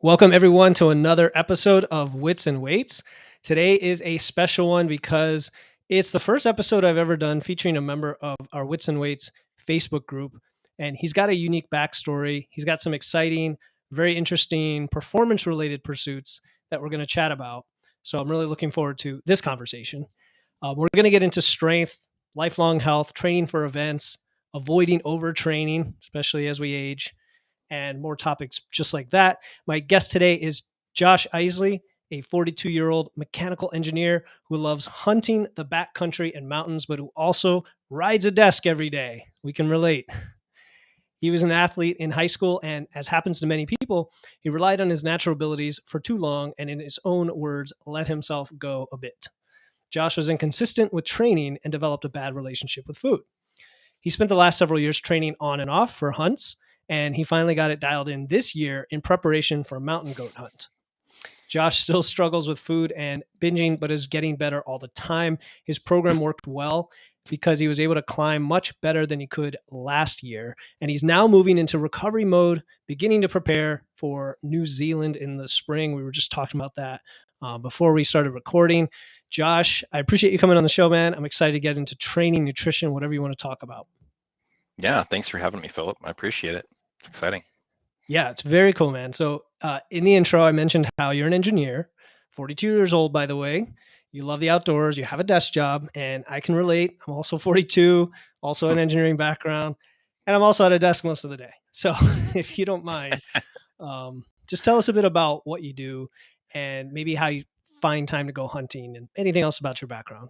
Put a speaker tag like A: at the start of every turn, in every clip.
A: Welcome, everyone, to another episode of Wits and Weights. Today is a special one because it's the first episode I've ever done featuring a member of our Wits and Weights Facebook group. And he's got a unique backstory. He's got some exciting, very interesting performance related pursuits that we're going to chat about. So I'm really looking forward to this conversation. We're going to get into strength, lifelong health, training for events, avoiding overtraining, especially as we age, and more topics just like that. My guest today is Josh Isley, a 42-year-old mechanical engineer who loves hunting the backcountry and mountains, but who also rides a desk every day. We can relate. He was an athlete in high school, and as happens to many people, he relied on his natural abilities for too long and, in his own words, let himself go a bit. Josh was inconsistent with training and developed a bad relationship with food. He spent the last several years training on and off for hunts, and he finally got it dialed in this year in preparation for a mountain goat hunt. Josh still struggles with food and binging, but is getting better all the time. His program worked well because he was able to climb much better than he could last year. And he's now moving into recovery mode, beginning to prepare for New Zealand in the spring. We were just talking about that before we started recording. Josh, I appreciate you coming on the show, man. I'm excited to get into training, nutrition, whatever you want to talk about.
B: Yeah, thanks for having me, Philip. I appreciate it. It's exciting.
A: Yeah, it's very cool, man. So, in the intro, I mentioned how you're an engineer, 42 years old, by the way. You love the outdoors, you have a desk job, and I can relate. I'm also 42, also an engineering background, and I'm also at a desk most of the day. So, if you don't mind, just tell us a bit about what you do and maybe how you find time to go hunting and anything else about your background.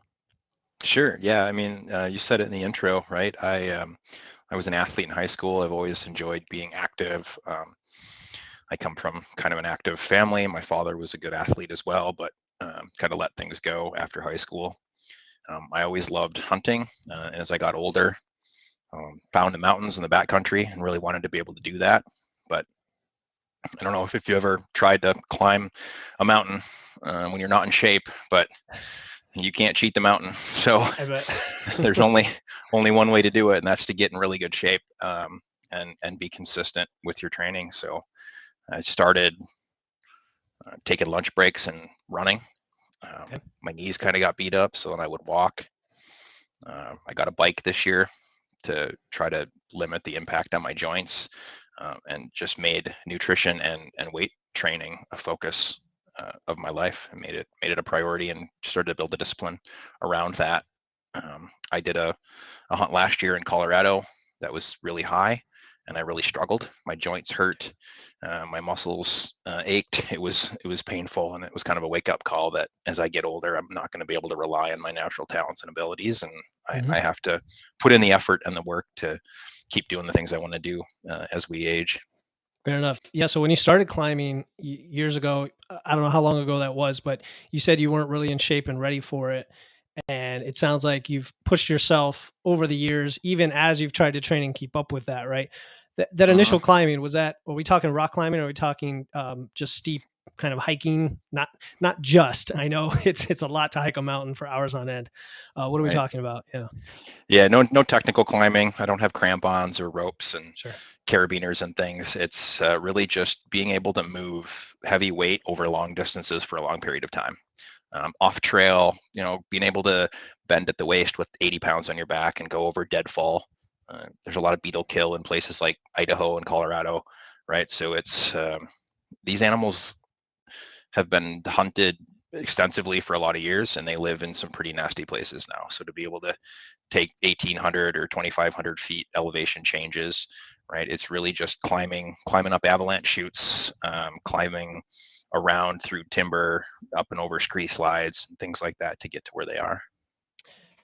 B: Sure. Yeah. I mean, you said it in the intro, right? I was an athlete in high school. I've always enjoyed being active. I come from kind of an active family. My father was a good athlete as well, but kind of let things go after high school. I always loved hunting. And as I got older, found the mountains in the backcountry and really wanted to be able to do that. But I don't know if you ever tried to climb a mountain when you're not in shape, but you can't cheat the mountain. So
A: I bet.
B: there's only one way to do it, and that's to get in really good shape and be consistent with your training. So I started taking lunch breaks and running.
A: Okay.
B: My knees kind of got beat up, so then I would walk. I got a bike this year to try to limit the impact on my joints, and just made nutrition and weight training a focus of my life, and made it a priority, and started to build a discipline around that. I did a hunt last year in Colorado that was really high, and I really struggled. My joints hurt, my muscles ached. It was painful, and it was kind of a wake up call that as I get older, I'm not going to be able to rely on my natural talents and abilities, and I have to put in the effort and the work to keep doing the things I want to do as we age.
A: Fair enough. Yeah. So when you started climbing years ago, I don't know how long ago that was, but you said you weren't really in shape and ready for it. And it sounds like you've pushed yourself over the years, even as you've tried to train and keep up with that, right? That
B: Mhm.
A: initial climbing, was that, are we talking rock climbing? Or are we talking just steep kind of hiking? Not just, I know it's a lot to hike a mountain for hours on end. What are we
B: Right.
A: talking about? Yeah,
B: Yeah, no technical climbing. I don't have crampons or ropes and
A: sure.
B: carabiners and things. It's really just being able to move heavy weight over long distances for a long period of time. Off trail, being able to bend at the waist with 80 pounds on your back and go over deadfall. There's a lot of beetle kill in places like Idaho and Colorado, right? So it's these animals have been hunted extensively for a lot of years, and they live in some pretty nasty places now. So to be able to take 1,800 or 2,500 feet elevation changes, right? It's really just climbing up avalanche chutes, climbing around through timber, up and over scree slides, and things like that to get to where they are.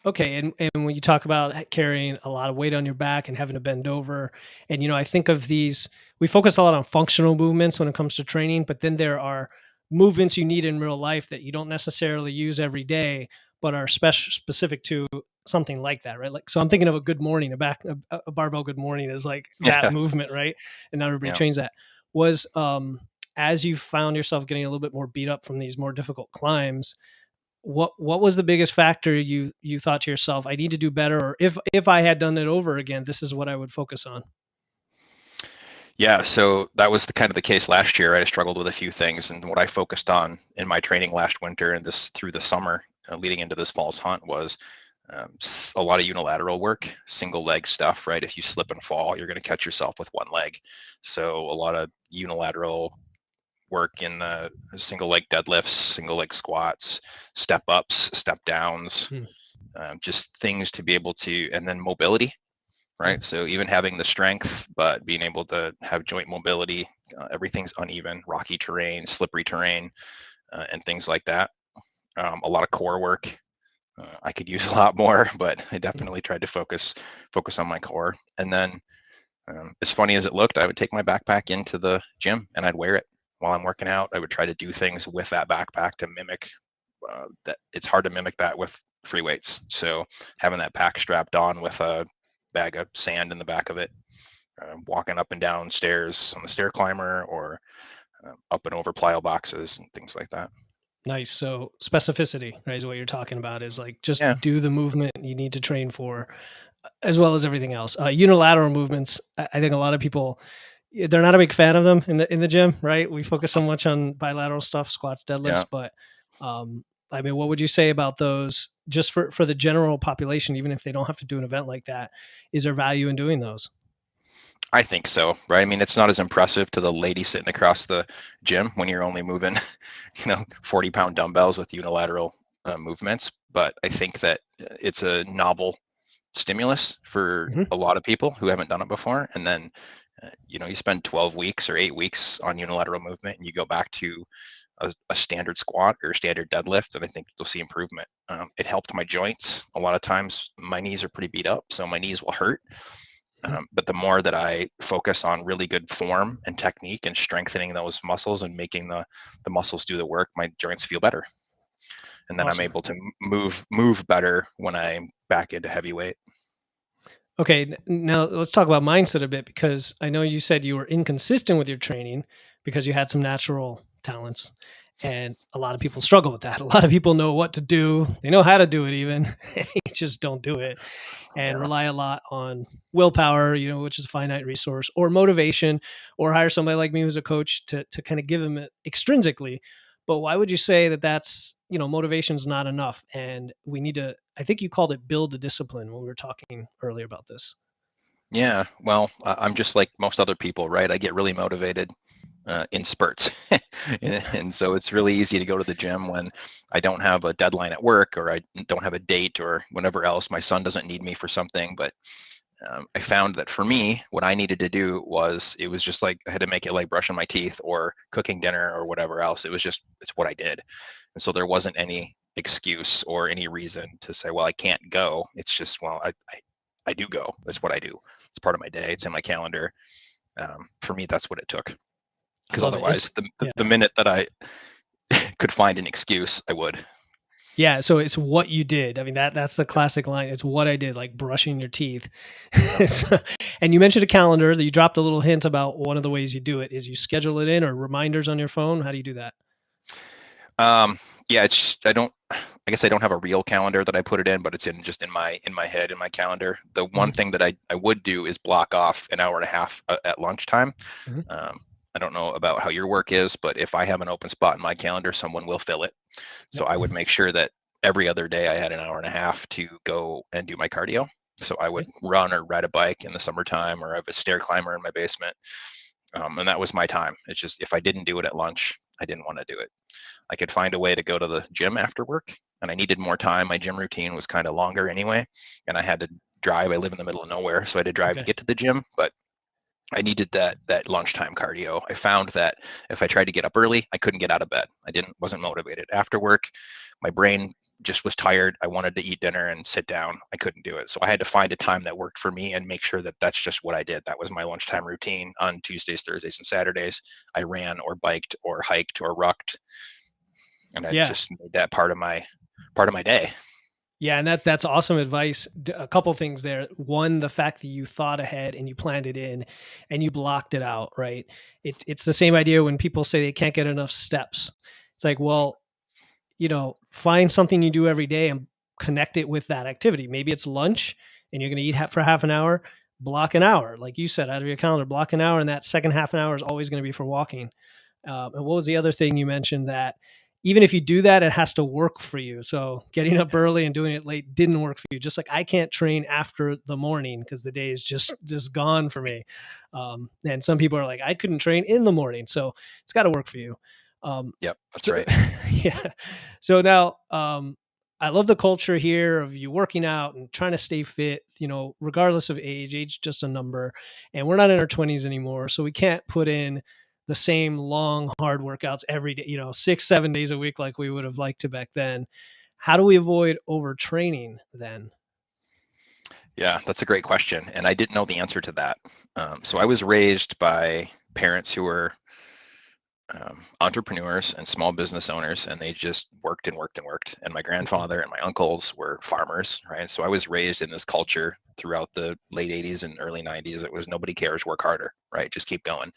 A: Okay, and when you talk about carrying a lot of weight on your back and having to bend over, and I think of these, we focus a lot on functional movements when it comes to training, but then there are movements you need in real life that you don't necessarily use every day, but are specific to something like that, right? Like, so I'm thinking of a good morning, a barbell good morning is like that
B: Yeah,
A: movement, right? And not everybody
B: yeah.
A: trains that. Was as you found yourself getting a little bit more beat up from these more difficult climbs, what was the biggest factor you thought to yourself, I need to do better, or if I had done it over again, this is what I would focus on?
B: Yeah, so that was the kind of the case last year. I struggled with a few things, and what I focused on in my training last winter and this through the summer, leading into this fall's hunt, was a lot of unilateral work, single leg stuff. Right, if you slip and fall, you're going to catch yourself with one leg. So a lot of unilateral work in the single leg deadlifts, single leg squats, step ups, step downs,
A: Hmm.
B: just things to be able to, and then mobility,
A: Yeah.
B: right? So even having the strength, but being able to have joint mobility, everything's uneven, rocky terrain, slippery terrain, and things like that. A lot of core work. I could use a lot more, but I
A: Hmm.
B: definitely tried to focus on my core. And then, as funny as it looked, I would take my backpack into the gym and I'd wear it while I'm working out. I would try to do things with that backpack to mimic that. It's hard to mimic that with free weights. So having that pack strapped on with a bag of sand in the back of it, walking up and down stairs on the stair climber, or up and over plyo boxes and things like that.
A: Nice. So specificity, right, is what you're talking about. Is like just
B: Yeah,
A: do the movement you need to train for, as well as everything else. Unilateral movements. I think a lot of people, they're not a big fan of them in the gym, right? We focus so much on bilateral stuff, squats, deadlifts,
B: yeah.
A: but I mean, what would you say about those? Just for the general population, even if they don't have to do an event like that, is there value in doing those?
B: I think so, right? I mean, it's not as impressive to the lady sitting across the gym when you're only moving, 40-pound dumbbells with unilateral movements. But I think that it's a novel stimulus for
A: Hmm.
B: a lot of people who haven't done it before. And then, you spend 12 weeks or 8 weeks on unilateral movement, and you go back to a standard squat or standard deadlift, and I think you'll see improvement. It helped my joints. A lot of times, my knees are pretty beat up, so my knees will hurt. But the more that I focus on really good form and technique and strengthening those muscles and making the muscles do the work, my joints feel better, and then I'm
A: Awesome.
B: able to move better when I'm back into heavyweight.
A: Okay, now let's talk about mindset a bit because I know you said you were inconsistent with your training because you had some natural talents, and a lot of people struggle with that. A lot of people know what to do, they know how to do it even, they just don't do it and
B: Yeah.
A: rely a lot on willpower, which is a finite resource, or motivation, or hire somebody like me who's a coach to kind of give them it extrinsically. But why would you say that that's, motivation's not enough and we need to, I think you called it build the discipline when we were talking earlier about this.
B: Yeah. Well, I'm just like most other people, right? I get really motivated in spurts. And so it's really easy to go to the gym when I don't have a deadline at work, or I don't have a date, or whatever else. My son doesn't need me for something. But I found that for me, what I needed to do was, it was just like I had to make it like brushing my teeth or cooking dinner or whatever else. It's what I did. And so there wasn't any excuse or any reason to say, well, I can't go. It's just, well, I do go. That's what I do. It's part of my day. It's in my calendar. For me, that's what it took.
A: I
B: Because
A: love it.
B: otherwise,
A: It's
B: the
A: yeah.
B: minute that I could find an excuse, I would.
A: Yeah, so it's what you did. I mean, that's the classic line. It's what I did, like brushing your teeth.
B: Yep.
A: So- and you mentioned a calendar that you dropped a little hint about one of the ways you do it is you schedule it in or reminders on your phone. How do you do that?
B: Um, yeah, I don't. I guess I don't have a real calendar that I put it in, but it's just in my head, in my calendar. The one
A: Mhm,
B: thing that I would do is block off an hour and a half at lunchtime.
A: mhm.
B: Um, I don't know about how your work is, but if I have an open spot in my calendar, someone will fill it. So
A: Yep.
B: I would make sure that every other day I had an hour and a half to go and do my cardio. So I would
A: Okay.
B: run or ride a bike in the summertime, or I have a stair climber in my basement. And that was my time. It's just, if I didn't do it at lunch, I didn't want to do it. I could find a way to go to the gym after work, and I needed more time. My gym routine was kind of longer anyway, and I had to drive. I live in the middle of nowhere, so I had to drive to
A: Okay.
B: get to the gym, but I needed that lunchtime cardio. I found that if I tried to get up early, I couldn't get out of bed. I didn't wasn't motivated. After work, my brain just was tired. I wanted to eat dinner and sit down. I couldn't do it. So I had to find a time that worked for me and make sure that that's just what I did. That was my lunchtime routine on Tuesdays, Thursdays, and Saturdays. I ran or biked or hiked or rucked, and I
A: Yeah.
B: just made that part of my day.
A: Yeah, and that's awesome advice. A couple things there. One, the fact that you thought ahead and you planned it in and you blocked it out, right? It's the same idea when people say they can't get enough steps. It's like, well, find something you do every day and connect it with that activity. Maybe it's lunch and you're going to eat for half an hour, block an hour, like you said, out of your calendar, block an hour, and that second half an hour is always going to be for walking. And what was the other thing you mentioned, that even if you do that, it has to work for you? So getting up
B: Yeah.
A: early and doing it late didn't work for you. Just like I can't train after the morning because the day is just gone for me. And some people are like, I couldn't train in the morning, so it's got to work for you. Um,
B: Yep. That's
A: so
B: right.
A: yeah. So now, I love the culture here of you working out and trying to stay fit, regardless of age. Age just a number. And we're not in our 20s anymore. So we can't put in the same long, hard workouts every day, 6, 7 days a week like we would have liked to back then. How do we avoid overtraining then?
B: Yeah, that's a great question. And I didn't know the answer to that. So I was raised by parents who were entrepreneurs and small business owners, and they just worked and worked and worked. And my
A: Mhm.
B: grandfather and my uncles were farmers, right? So I was raised in this culture throughout the late 80s and early 90s. It was nobody cares, work harder, right? Just keep going.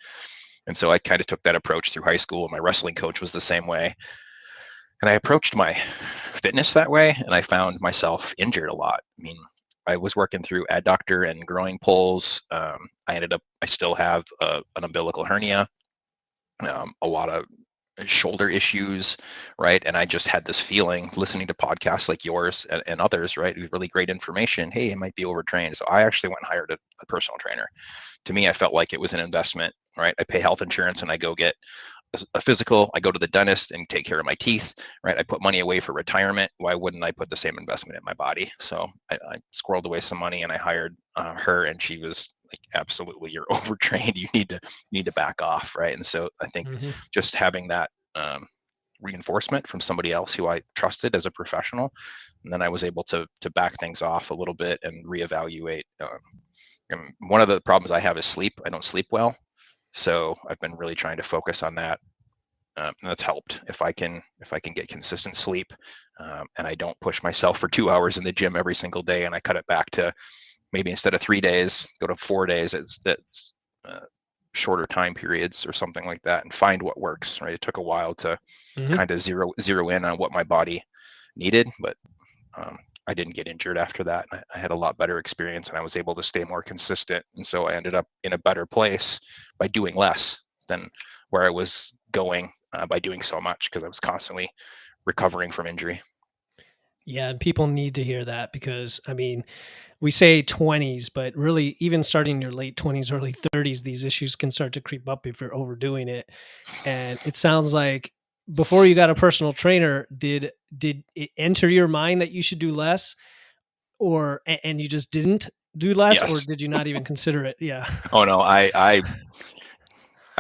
B: And so I kind of took that approach through high school. My wrestling coach was the same way. And I approached my fitness that way, and I found myself injured a lot. I mean, I was working through adductor and growing pulls. I still have an umbilical hernia, a lot of shoulder issues, right? And I just had this feeling listening to podcasts like yours and others, right? Really great information. Hey, I might be overtrained. So I actually went and hired a personal trainer. To me, I felt like it was an investment, right? I pay health insurance and I go get a physical. I go to the dentist and take care of my teeth, right? I put money away for retirement. Why wouldn't I put the same investment in my body? So I squirreled away some money and I hired her, and she was like, absolutely, you're overtrained. You need to back off, right? And so I think
A: Mhm.
B: just having that reinforcement from somebody else who I trusted as a professional, and then I was able to back things off a little bit and reevaluate. And one of the problems I have is sleep. I don't sleep well, so I've been really trying to focus on that, and that's helped. If I can get consistent sleep, and I don't push myself for 2 hours in the gym every single day, and I cut it back to maybe instead of 3 days, go to 4 days. That's uh, shorter time periods or something like that, and find what works. Right. It took a while to
A: Mhm.
B: kind of zero in on what my body needed, but I didn't get injured after that. I had a lot better experience, and I was able to stay more consistent. And so I ended up in a better place by doing less than where I was going by doing so much, because I was constantly recovering from injury.
A: Yeah, and people need to hear that because I mean, we say 20s, but really even starting in your late 20s, early 30s, these issues can start to creep up if you're overdoing it. And it sounds like before you got a personal trainer, did it enter your mind that you should do less, or and you just didn't do less, or
B: Yes.
A: did you not even consider it? Yeah.
B: Oh no. I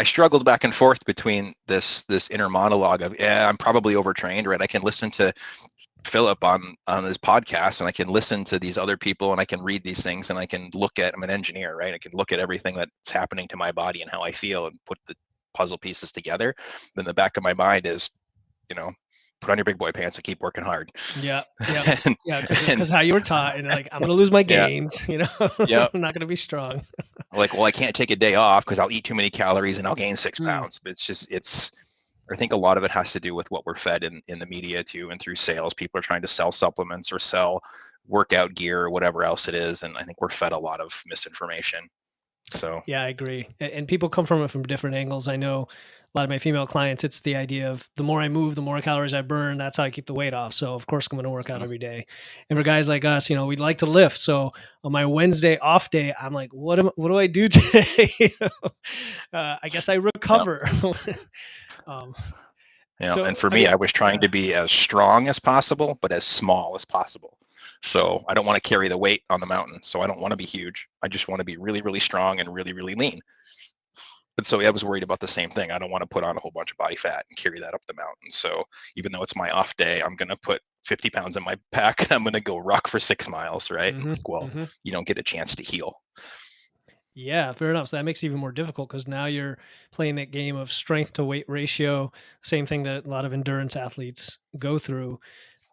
B: struggled back and forth between this inner monologue of, yeah, I'm probably overtrained, right? I can listen to Philip on this podcast, and I can listen to these other people, and I can read these things, and I can look at, I'm an engineer, right? I can look at everything that's happening to my body and how I feel and put the puzzle pieces together. Then the back of my mind is, you know, put on your big boy pants and keep working hard.
A: Yeah. Yeah.
B: and,
A: Yeah, because
B: and
A: how you were taught, and like, I'm gonna lose my
B: yeah,
A: gains,
B: yeah.
A: I'm not gonna be strong.
B: Like, well, I can't take a day off because I'll eat too many calories and I'll gain six
A: Mm,
B: pounds. But I think a lot of it has to do with what we're fed in the media too, and through sales. People are trying to sell supplements or sell workout gear or whatever else it is. And I think we're fed a lot of misinformation. So,
A: yeah, I agree. And people come from it from different angles. I know a lot of my female clients, it's the idea of the more I move, the more calories I burn. That's how I keep the weight off. So of course I'm going to work out
B: mhm,
A: every day. And for guys like us, we'd like to lift. So on my Wednesday off day, I'm like, what do I do today? I guess I
B: yeah.
A: recover. um,
B: And
A: so
B: for
A: I
B: me,
A: mean,
B: I was trying
A: yeah.
B: to be as strong as possible, but as small as possible. So I don't want to carry the weight on the mountain. So I don't want to be huge. I just want to be really, really strong and really, really lean. But so I was worried about the same thing. I don't want to put on a whole bunch of body fat and carry that up the mountain. So even though it's my off day, I'm going to put 50 pounds in my pack and I'm going to go rock for 6 miles, right?
A: Hmm.
B: Well,
A: Hmm.
B: you don't get a chance to heal.
A: Yeah, fair enough. So that makes it even more difficult because now you're playing that game of strength to weight ratio, same thing that a lot of endurance athletes go through.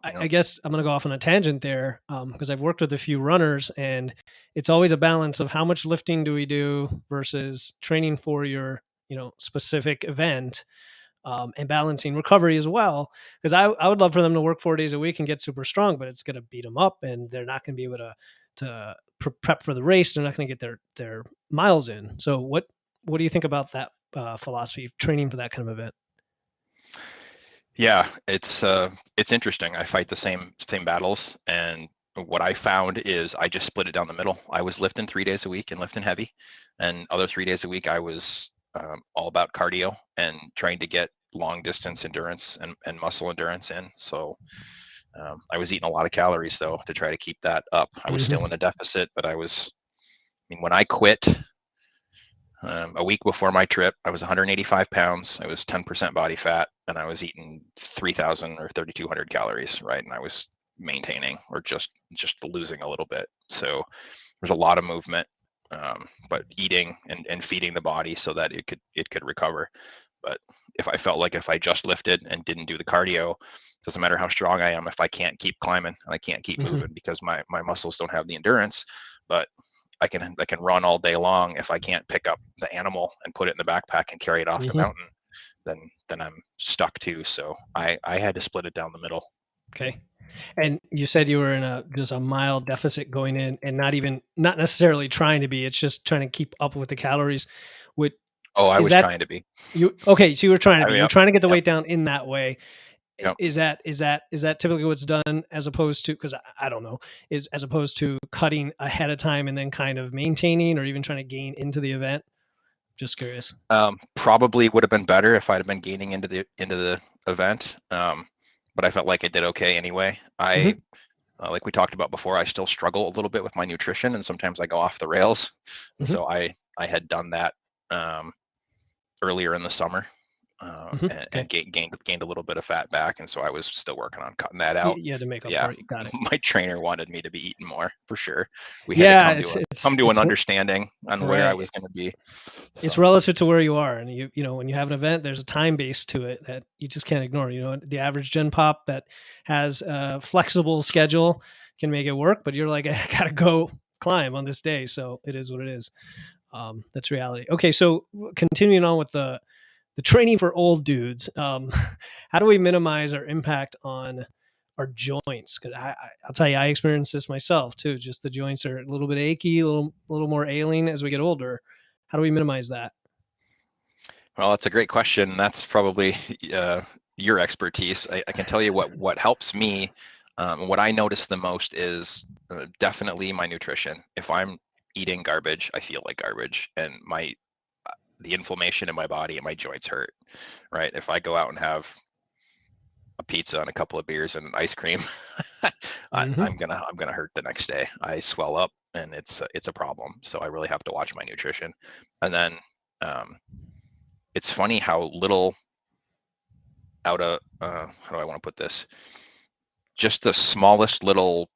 A: I,
B: You know,
A: I guess I'm going to go off on a tangent there because I've worked with a few runners, and it's always a balance of how much lifting do we do versus training for your specific event, and balancing recovery as well. Because I would love for them to work 4 days a week and get super strong, but it's going to beat them up, and they're not going to be able to prep for the race, they're not going to get their miles in. So what do you think about that philosophy of training for that kind of event?
B: Yeah, it's interesting. I fight the same battles, and what I found is I just split it down the middle. I was lifting 3 days a week and lifting heavy, and other 3 days a week I was all about cardio and trying to get long distance endurance and muscle endurance in. So I was eating a lot of calories though to try to keep that up. I was still in a deficit, but I mean, when I quit a week before my trip, I was 185 pounds. I was 10% body fat, and I was eating 3,000 or 3,200 calories, right? And I was maintaining or just losing a little bit. So there's a lot of movement, but eating and feeding the body so that it could recover. But if I felt like if I just lifted and didn't do the cardio, doesn't matter how strong I am, if I can't keep climbing and I can't keep
A: Hmm.
B: moving because my muscles don't have the endurance. But I can run all day long. If I can't pick up the animal and put it in the backpack and carry it off the
A: Hmm.
B: mountain, then I'm stuck too. So I had to split it down the middle.
A: Okay. And you said you were in just a mild deficit going in, and not necessarily trying to be. It's just trying to keep up with the calories. Would
B: Oh, I
A: is
B: was
A: that
B: trying to be.
A: you? Okay, so you were trying to be. You were
B: Yep,
A: trying to get the
B: yep,
A: weight down in that way.
B: yep.
A: Is that typically what's done, as opposed to, because I don't know, is as opposed to cutting ahead of time and then kind of maintaining or even trying to gain into the event? Just curious.
B: Probably would have been better if I'd have been gaining into the event. But I felt like I did okay anyway.
A: Hmm.
B: Like we talked about before, I still struggle a little bit with my nutrition, and sometimes I go off the rails. And
A: Hmm.
B: so I had done that um, earlier in the summer,
A: Hmm. Okay.
B: and gained a little bit of fat back, and so I was still working on cutting that
A: You,
B: out.
A: you had to make up
B: Yeah,
A: for it. You got it.
B: my trainer wanted me to be eating more for sure. We had to
A: Yeah,
B: come to
A: it's
B: a come
A: it's
B: to an
A: it's
B: understanding on where I
A: right.
B: was going to be.
A: It's
B: So
A: relative to where you are, and when you have an event, there's a time base to it that you just can't ignore. The average Gen Pop that has a flexible schedule can make it work, but you're like, I gotta go climb on this day, so it is what it is. That's reality. Okay, so continuing on with the training for old dudes, how do we minimize our impact on our joints? Because I'll tell you, I experienced this myself too. Just the joints are a little bit achy, a little more ailing as we get older. How do we minimize that?
B: well, that's a great question. That's probably uh, your expertise. I can tell you what helps me. What I notice the most is definitely my nutrition. If I'm eating garbage, I feel like garbage, and the inflammation in my body and my joints hurt. Right? If I go out and have a pizza and a couple of beers and ice cream,
A: Hmm.
B: I'm gonna hurt the next day. I swell up, and it's a problem. So I really have to watch my nutrition. And then um, it's funny how little out of how do I want to put this? Just the smallest little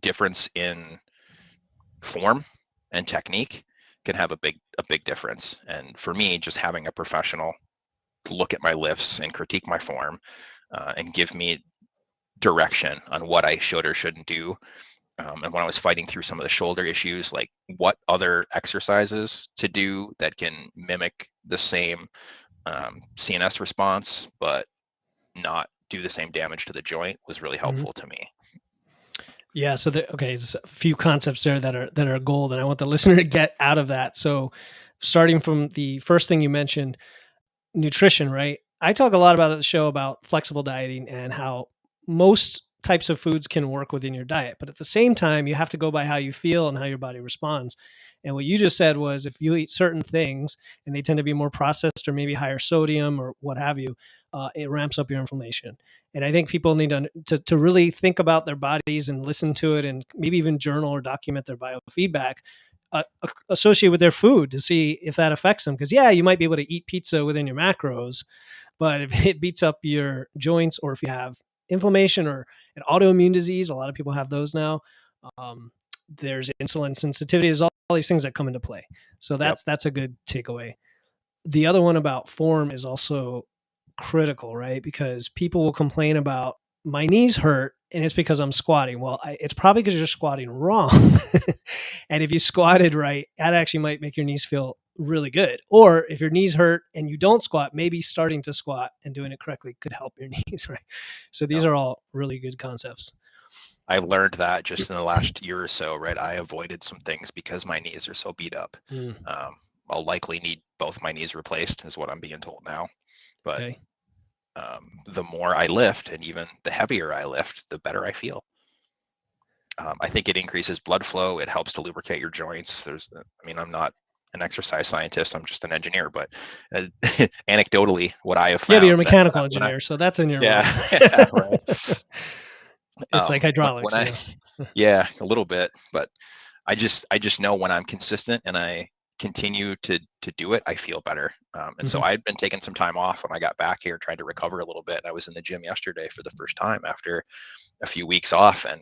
B: difference in form and technique can have a big difference. And for me, just having a professional look at my lifts and critique my form and give me direction on what I should or shouldn't do. And when I was fighting through some of the shoulder issues, like what other exercises to do that can mimic the same CNS response, but not do the same damage to the joint was really
A: Hmm.
B: helpful to me.
A: Yeah. So okay, there's a few concepts there that are gold, and I want the listener to get out of that. So, starting from the first thing you mentioned, nutrition, right? I talk a lot about the show about flexible dieting and how most types of foods can work within your diet, but at the same time, you have to go by how you feel and how your body responds. And what you just said was, if you eat certain things and they tend to be more processed or maybe higher sodium or what have you, it ramps up your inflammation. And I think people need to really think about their bodies and listen to it, and maybe even journal or document their biofeedback associated with their food to see if that affects them. Because yeah, you might be able to eat pizza within your macros, but if it beats up your joints, or if you have inflammation or an autoimmune disease, a lot of people have those now. Um, there's insulin sensitivity. There's all these things that come into play. So
B: Yep.
A: that's a good takeaway. The other one about form is also critical, right? Because people will complain about, my knees hurt and it's because I'm squatting. Well, it's probably because you're squatting wrong. And if you squatted right, that actually might make your knees feel really good. Or if your knees hurt and you don't squat, maybe starting to squat and doing it correctly could help your knees, right? So these
B: Yep.
A: are all really good concepts.
B: I've learned that just in the last year or so, right? I avoided some things because my knees are so beat up.
A: Mm,
B: I'll likely need both my knees replaced, is what I'm being told now. But
A: okay.
B: the more I lift, and even the heavier I lift, the better I feel. I think it increases blood flow. It helps to lubricate your joints. I mean, I'm not an exercise scientist. I'm just an engineer. But anecdotally, what I have
A: Yeah, but you're a
B: found that
A: mechanical
B: when I
A: engineer, so that's in your realm.
B: yeah, yeah, right.
A: It's like
B: When
A: hydraulics, you
B: I
A: know.
B: yeah, a little bit, but I just know when I'm consistent and I continue to do it, I feel better. And so
A: Mhm.
B: I'd been taking some time off when I got back here, trying to recover a little bit. And I was in the gym yesterday for the first time after a few weeks off, and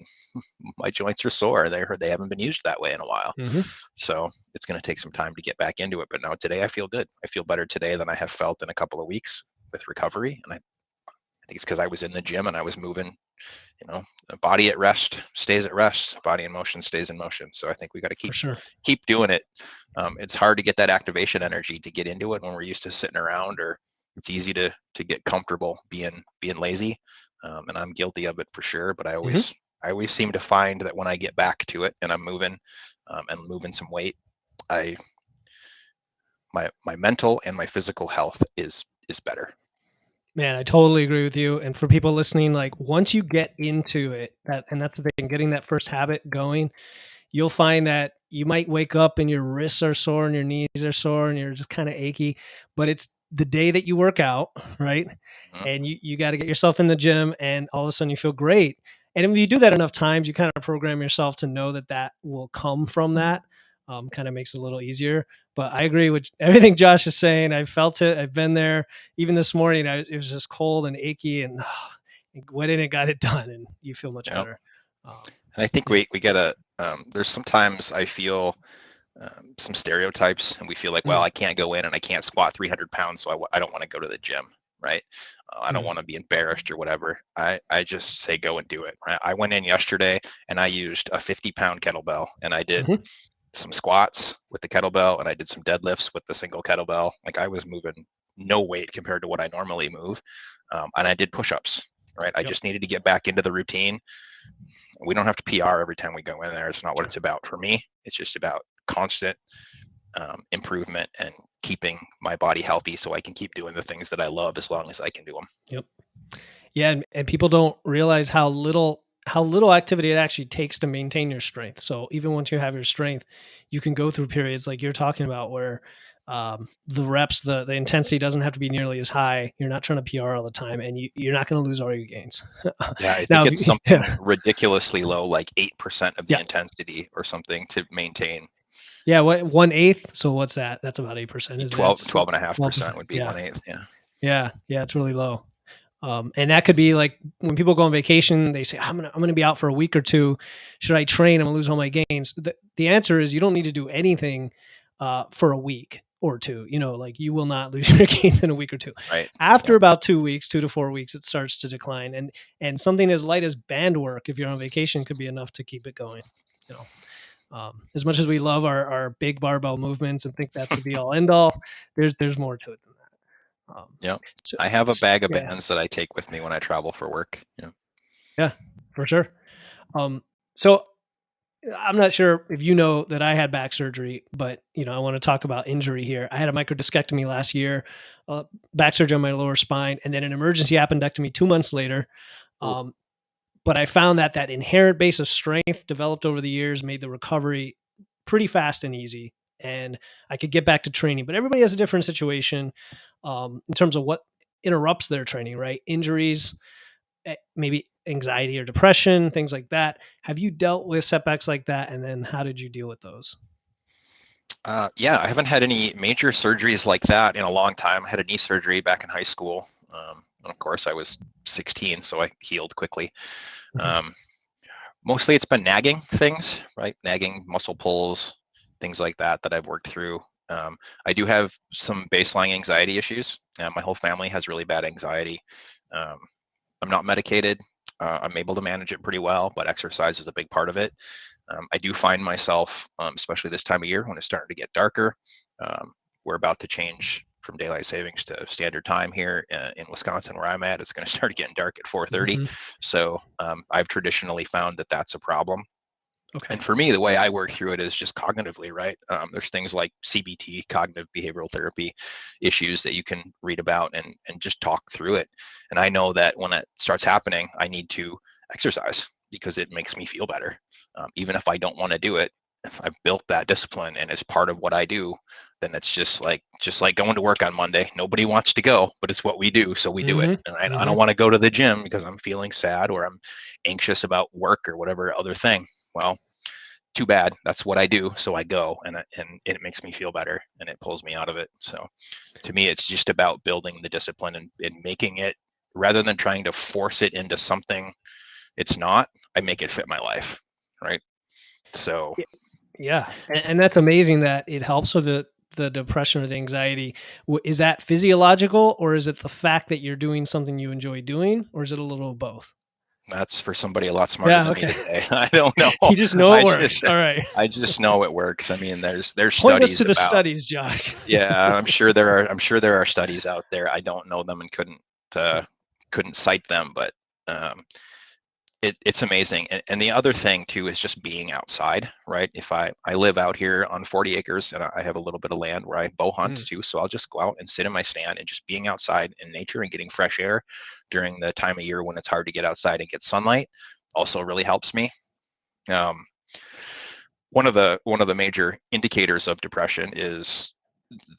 B: my joints are sore. They haven't been used that way in a while.
A: Mhm.
B: So it's going to take some time to get back into it. But now today I feel good. I feel better today than I have felt in a couple of weeks with recovery. And I think it's because I was in the gym and I was moving. The body at rest stays at rest. Body in motion stays in motion. So I think we got to
A: For
B: keep
A: sure.
B: keep doing it. It's hard to get that activation energy to get into it when we're used to sitting around, or it's easy to get comfortable being lazy. And I'm guilty of it for sure. But
A: Mhm.
B: I always seem to find that when I get back to it and I'm moving and moving some weight, I my mental and my physical health is better.
A: Man, I totally agree with you. And for people listening, like once you get into it, that's the thing, getting that first habit going, you'll find that you might wake up and your wrists are sore and your knees are sore and you're just kind of achy, but it's the day that you work out, right?
B: Mhm.
A: And you got to get yourself in the gym and all of a sudden you feel great. And if you do that enough times, you kind of program yourself to know that that will come from that. Kind of makes it a little easier. But I agree with everything Josh is saying. I felt it. I've been there. Even this morning, it was just cold and achy, and went in and got it done, and you feel much
B: Yeah.
A: better. Um,
B: And I think
A: yeah.
B: we gotta. There's sometimes I feel some stereotypes, and we feel like, well,
A: Mm,
B: I can't go in and I can't squat 300 pounds, so I don't want to go to the gym, right? I don't
A: mm,
B: want to be embarrassed or whatever. I just say go and do it. Right? I went in yesterday and I used a 50-pound kettlebell, and I did
A: mhm.
B: some squats with the kettlebell, and I did some deadlifts with the single kettlebell. Like I was moving no weight compared to what I normally move, and I did push-ups. Right, I
A: Yep.
B: just needed to get back into the routine. We don't have to PR every time we go in there. It's not what it's about for me. It's just about constant improvement and keeping my body healthy so I can keep doing the things that I love as long as I can do them.
A: Yep. Yeah, and people don't realize how little activity it actually takes to maintain your strength. So even once you have your strength, you can go through periods like you're talking about where the reps, the intensity doesn't have to be nearly as high. You're not trying to PR all the time, and you're not going to lose all your gains.
B: Yeah, I
A: Now,
B: think it's
A: yeah,
B: something ridiculously low, like 8% of the
A: yeah,
B: intensity or something to maintain.
A: yeah. What 1/8? So what's that? That's about 8%, isn't it?
B: 12,
A: It's
B: 12.5%
A: 12%.
B: would be
A: Yeah,
B: 1/8. Yeah.
A: yeah, yeah. It's really low. And that could be like when people go on vacation, they say, I'm gonna be out for a week or two. Should I train? I'm gonna lose all my gains. The answer is you don't need to do anything for a week or two. Like you will not lose your gains in a week or two.
B: Right.
A: After
B: Yeah.
A: about 2 weeks, 2 to 4 weeks, it starts to decline. And something as light as band work, if you're on vacation, could be enough to keep it going. You know, as much as we love our big barbell movements and think that's the be all end all, there's more to it than that.
B: Yeah.
A: So,
B: I have a bag of
A: yeah.
B: bands that I take with me when I travel for work. Yeah.
A: Yeah, for sure. So I'm not sure if you know that I had back surgery, but I want to talk about injury here. I had a microdiscectomy last year, uh, back surgery on my lower spine, and then an emergency appendectomy 2 months later.
B: Ooh.
A: Um, but I found that inherent base of strength developed over the years made the recovery pretty fast and easy, and I could get back to training. But everybody has a different situation in terms of what interrupts their training, right? Injuries, maybe anxiety or depression, things like that. Have you dealt with setbacks like that? And then how did you deal with those?
B: Yeah, I haven't had any major surgeries like that in a long time. I had a knee surgery back in high school. And of course, I was 16, so I healed quickly.
A: Mhm.
B: Um, Mostly it's been nagging things, right? Nagging muscle pulls, things like that I've worked through. I do have some baseline anxiety issues. My whole family has really bad anxiety. Um, I'm not medicated. I'm able to manage it pretty well, but exercise is a big part of it. I do find myself, especially this time of year when it's starting to get darker, um, we're about to change from daylight savings to standard time here in Wisconsin, where I'm at. It's going to start getting dark at 4:30.
A: Hmm.
B: So I've traditionally found that that's a problem.
A: Okay.
B: And for me, the way I work through it is just cognitively, right? There's things like CBT, cognitive behavioral therapy issues that you can read about and just talk through it. And I know that when it starts happening, I need to exercise because it makes me feel better. Even if I don't want to do it, if I've built that discipline and it's part of what I do, then it's just like going to work on Monday. Nobody wants to go, but it's what we do, so we do it.
A: Hmm.
B: And I
A: Hmm.
B: don't want to go to the gym because I'm feeling sad or I'm anxious about work or whatever other thing. Well, too bad. That's what I do. So I go and it makes me feel better and it pulls me out of it. So to me, it's just about building the discipline and making it rather than trying to force it into something it's not, I make it fit my life. Right. So
A: Yeah, and that's amazing that it helps with the depression or the anxiety. Is that physiological, or is it the fact that you're doing something you enjoy doing, or is it a little of both?
B: that's for somebody a lot smarter
A: Yeah,
B: than me
A: okay.
B: to say. I don't know.
A: You just know it
B: I just
A: works. All right.
B: I just know it works. I mean, there's
A: Point us to
B: studies
A: the
B: about
A: studies, Josh.
B: yeah, I'm sure there are studies out there. I don't know them and uh,
A: Yeah.
B: couldn't cite them, but um, it's amazing. And the other thing too is just being outside, right? If I live out here on 40 acres and I have a little bit of land where I bow hunt
A: Mm.
B: too, so I'll just go out and sit in my stand and just being outside in nature and getting fresh air during the time of year when it's hard to get outside and get sunlight also really helps me. Um, one of the major indicators of depression is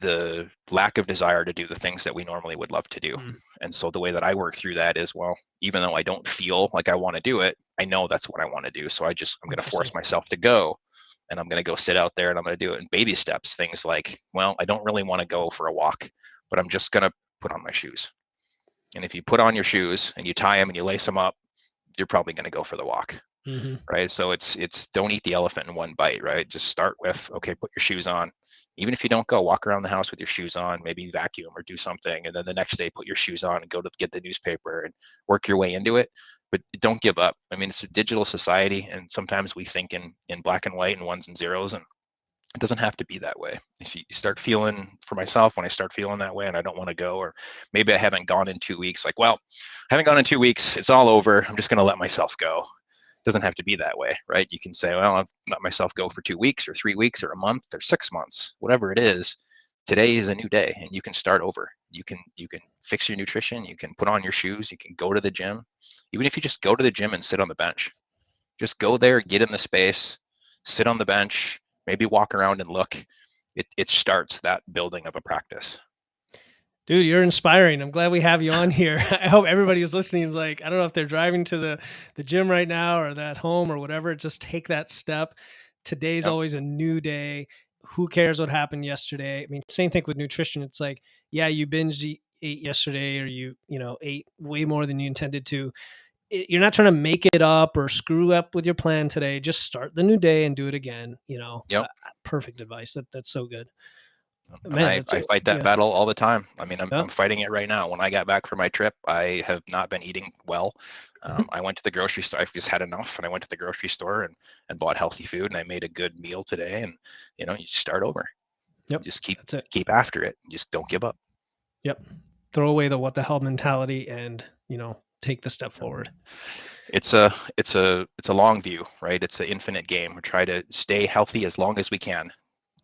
B: the lack of desire to do the things that we normally would love to do.
A: Mm.
B: And so the way that I work through that is, well, even though I don't feel like I want to do it, I know that's what I want to do. So I'm going to
A: Interesting.
B: force myself to go and I'm going to go sit out there and I'm going to do it in baby steps. Things like, well, I don't really want to go for a walk, but I'm just going to put on my shoes. And if you put on your shoes and you tie them and you lace them up, you're probably going to go for the walk,
A: Hmm.
B: right? So it's don't eat the elephant in one bite, right? Just start with, okay, put your shoes on. Even if you don't go, walk around the house with your shoes on, maybe vacuum or do something, and then the next day put your shoes on and go to get the newspaper and work your way into it. But don't give up. I mean, it's a digital society, and sometimes we think in black and white and ones and zeros, and it doesn't have to be that way. If you start feeling, for myself, when I start feeling that way and I don't want to go, or maybe I haven't gone in 2 weeks, like, well, I haven't gone in 2 weeks, it's all over. I'm just going to let myself go. Doesn't have to be that way, right? You can say, well, I've let myself go for 2 weeks or 3 weeks or a month or 6 months, whatever it is. Today is a new day and you can start over. You can fix your nutrition, you can put on your shoes, you can go to the gym. Even if you just go to the gym and sit on the bench, just go there, get in the space, sit on the bench, maybe walk around and look. It starts that building of a practice.
A: Dude, you're inspiring. I'm glad we have you on here. I hope everybody who's listening is like, I don't know if they're driving to the gym right now or they're at home or whatever. Just take that step. Today's
B: Yep.
A: always a new day. Who cares what happened yesterday? I mean, same thing with nutrition. It's like, yeah, you ate yesterday or ate way more than you intended to. You're not trying to make it up or screw up with your plan today. Just start the new day and do it again.
B: Yep.
A: Perfect advice. That's so good.
B: And
A: Man,
B: I fight that
A: yeah.
B: battle all the time. I mean,
A: Yeah.
B: I'm fighting it right now. When I got back from my trip, I have not been eating well.
A: Mhm.
B: I went to the grocery store. I've just had enough, and I went to the grocery store and bought healthy food, and I made a good meal today. And you just start over.
A: Yep.
B: Just
A: That's it.
B: keep after it. Just don't give up.
A: Yep. Throw away the what the hell mentality and, take the step forward.
B: It's a long view, right? It's an infinite game. We try to stay healthy as long as we can.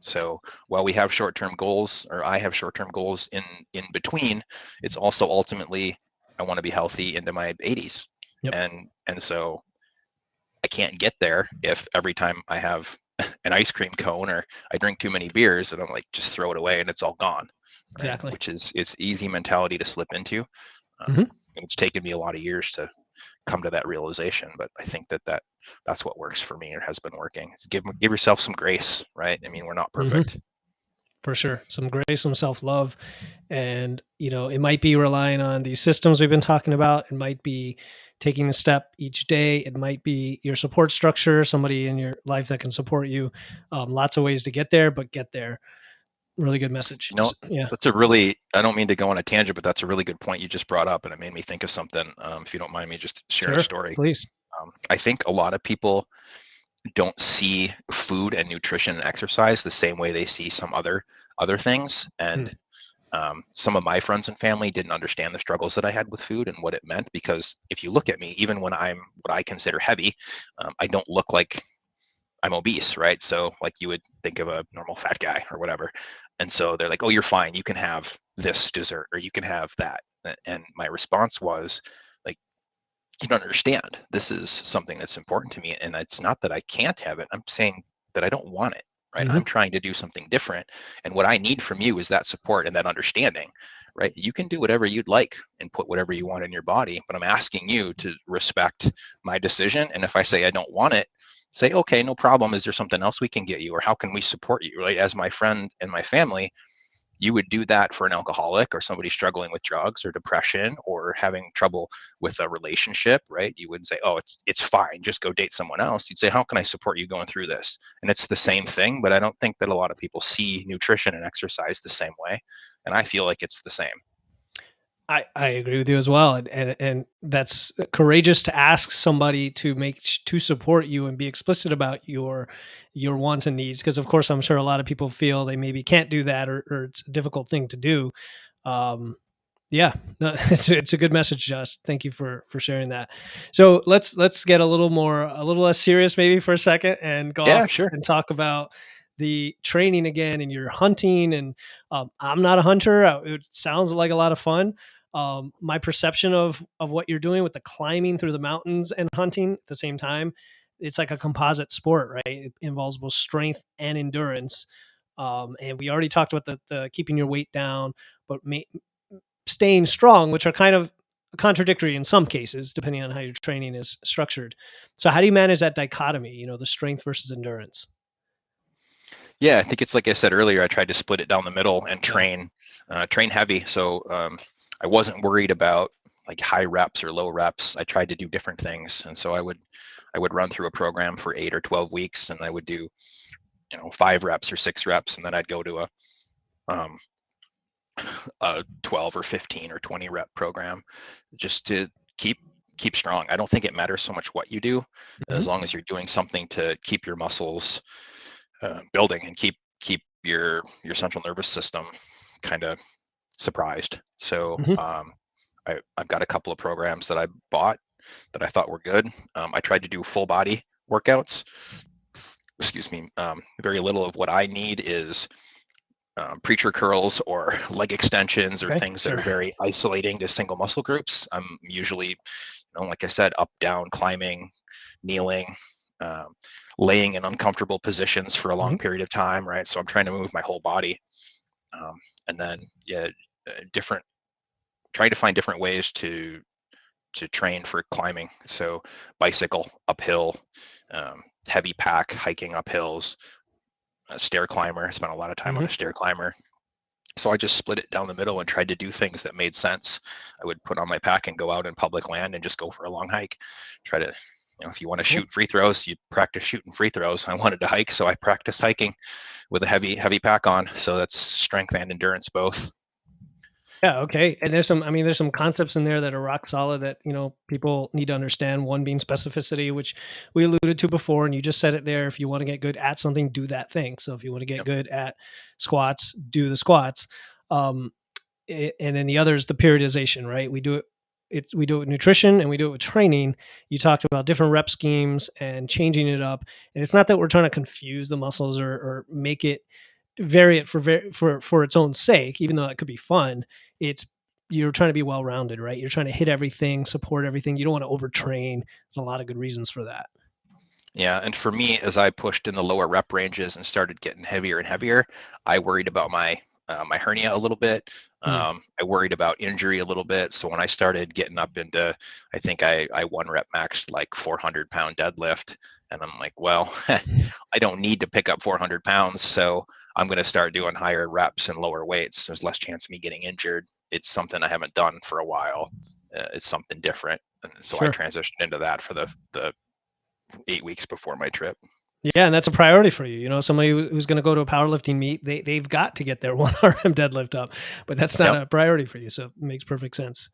B: So while we have short-term goals, or I have short-term goals in between, it's also ultimately I want to be healthy into my 80s,
A: Yep.
B: and so I can't get there if every time I have an ice cream cone or I drink too many beers and I'm like just throw it away and it's all gone, right?
A: Exactly.
B: Which is it's easy mentality to slip into,
A: Hmm.
B: and it's taken me a lot of years to come to that realization. But I think that's what works for me or has been working. Give yourself some grace, right? I mean, we're not
A: Hmm.
B: perfect.
A: For sure. Some grace, some self love. And, it might be relying on these systems we've been talking about. It might be taking a step each day. It might be your support structure, somebody in your life that can support you. Lots of ways to get there, but get there. Really good message.
B: You know,
A: Yeah.
B: that's a really, I don't mean to go on a tangent, but that's a really good point you just brought up. And it made me think of something. If you don't mind me just sharing a
A: Sure.
B: story.
A: Please.
B: I think a lot of people don't see food and nutrition and exercise the same way they see some other things.
A: Hmm.
B: And Some of my friends and family didn't understand the struggles that I had with food and what it meant, because if you look at me, even when I'm what I consider heavy, I don't look like I'm obese, right? So like you would think of a normal fat guy or whatever. And so they're like, oh, you're fine. You can have this dessert or you can have that. And my response was like, you don't understand. This is something that's important to me. And it's not that I can't have it. I'm saying that I don't want it, right?
A: Mhm.
B: I'm trying to do something different. And what I need from you is that support and that understanding, right? You can do whatever you'd like and put whatever you want in your body, but I'm asking you to respect my decision. And if I say I don't want it, say, okay, no problem. Is there something else we can get you? Or how can we support you, right? As my friend and my family, you would do that for an alcoholic or somebody struggling with drugs or depression or having trouble with a relationship, right? You wouldn't say, oh, it's fine, just go date someone else. You'd say, how can I support you going through this? And it's the same thing, but I don't think that a lot of people see nutrition and exercise the same way, and I feel like it's the same.
A: I agree with you as well, and that's courageous to ask somebody to to support you and be explicit about your wants and needs. Because of course, I'm sure a lot of people feel they maybe can't do that, or it's a difficult thing to do. Um, Yeah, no, it's a good message, Josh. Thank you for sharing that. So let's get a little less serious maybe for a second and go
B: Yeah,
A: off
B: sure.
A: and talk about the training again and your hunting. And I'm not a hunter. It sounds like a lot of fun. My perception of what you're doing with the climbing through the mountains and hunting at the same time, it's like a composite sport, right? It involves both strength and endurance. And we already talked about the keeping your weight down, but staying strong, which are kind of contradictory in some cases, depending on how your training is structured. So, how do you manage that dichotomy? The strength versus endurance.
B: Yeah, I think it's like I said earlier. I tried to split it down the middle and
A: Yeah.
B: train heavy. So I wasn't worried about like high reps or low reps. I tried to do different things, and so I would run through a program for 8 or 12 weeks, and I would do 5 reps or 6 reps, and then I'd go to um, a 12 or 15 or 20 rep program just to keep keep strong. I don't think it matters so much what you do, as
A: Mhm.
B: long as you're doing something to keep your muscles building and keep your central nervous system kind of surprised. So
A: Mhm.
B: I've got a couple of programs that I bought that I thought were good. I tried to do full body workouts. Excuse me. Very little of what I need is preacher curls or leg extensions or
A: Okay.
B: things that
A: Sure.
B: are very isolating to single muscle groups. I'm usually, like I said, up, down, climbing, kneeling, um, laying in uncomfortable positions for a long
A: Mhm.
B: period of time, right? So I'm trying to move my whole body, um, and then yeah, different, trying to find different ways to train for climbing. So bicycle uphill, heavy pack hiking up hills, a stair climber. I spent a lot of time on
A: Mhm.
B: a stair climber. So I just split it down the middle and tried to do things that made sense. I would put on my pack and go out in public land and just go for a long hike. Try to, if you want to
A: Cool.
B: shoot free throws, you practice shooting free throws. I wanted to hike, so I practiced hiking with a heavy pack on. So that's strength and endurance both.
A: Yeah. Okay. And there's some concepts in there that are rock solid that people need to understand. One being specificity, which we alluded to before, and you just said it there. If you want to get good at something, do that thing. So, if you want to get
B: Yep.
A: good at squats, do the squats. Um, and then the other is the periodization, right? We do it with nutrition and we do it with training. You talked about different rep schemes and changing it up. And it's not that we're trying to confuse the muscles or make it vary it for its own sake, even though it could be fun. It's You're trying to be well rounded, right? You're trying to hit everything, support everything. You don't want to overtrain. There's a lot of good reasons for that.
B: Yeah, and for me, as I pushed in the lower rep ranges and started getting heavier and heavier, I worried about my hernia a little bit.
A: Mm.
B: I worried about injury a little bit. So when I started getting up into, I think I one rep maxed like 400-pound deadlift, and I'm like, well, I don't need to pick up 400 pounds, so I'm going to start doing higher reps and lower weights. There's less chance of me getting injured. It's something I haven't done for a while. It's something different, and so I
A: Sure.
B: transitioned into that for the 8 weeks before my trip.
A: Yeah, and that's a priority for you. Somebody who's going to go to a powerlifting meet, they've got to get their one RM deadlift up, but that's not
B: Yep.
A: a priority for you. So it makes perfect sense.